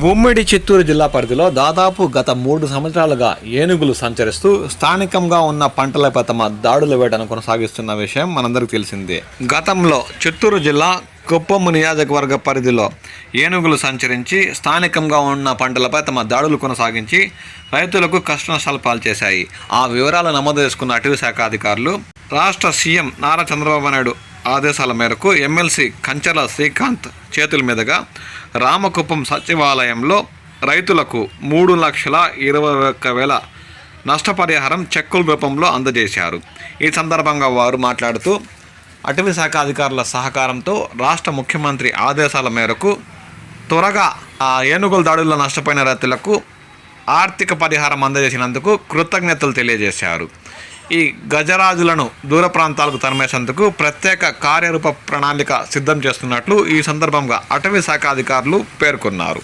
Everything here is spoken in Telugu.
ఉమ్మడి చిత్తూరు జిల్లా పరిధిలో దాదాపు గత 3 సంవత్సరాలుగా ఏనుగులు సంచరిస్తూ స్థానికంగా ఉన్న పంటలపై తమ దాడుల వేటను కొనసాగిస్తున్న విషయం మనందరికీ తెలిసిందే. గతంలో చిత్తూరు జిల్లా కుప్పం నియోజకవర్గ పరిధిలో ఏనుగులు సంచరించి స్థానికంగా ఉన్న పంటలపై తమ దాడులు కొనసాగించి రైతులకు కష్టనష్టాలు పాల్చేశాయి. ఆ వివరాలు నమోదు చేసుకున్న అటవీ శాఖ అధికారులు రాష్ట్ర సీఎం నారా చంద్రబాబు నాయుడు ఆదేశాల మేరకు ఎమ్మెల్సీ కంచర్ల శ్రీకాంత్ చేతుల మీదుగా రామకుప్పం సచివాలయంలో రైతులకు 3,21,000 నష్టపరిహారం చెక్కుల రూపంలో అందజేశారు. ఈ సందర్భంగా వారు మాట్లాడుతూ అటవీ శాఖ అధికారుల సహకారంతో రాష్ట్ర ముఖ్యమంత్రి ఆదేశాల మేరకు త్వరగా ఏనుగుల దాడుల్లో నష్టపోయిన రైతులకు ఆర్థిక పరిహారం అందజేసినందుకు కృతజ్ఞతలు తెలియజేశారు. ఈ గజరాజులను దూర ప్రాంతాలకు తరిమేసేందుకు ప్రత్యేక కార్యరూప ప్రణాళిక సిద్ధం చేస్తున్నట్లు ఈ సందర్భంగా అటవీ శాఖ అధికారులు పేర్కొన్నారు.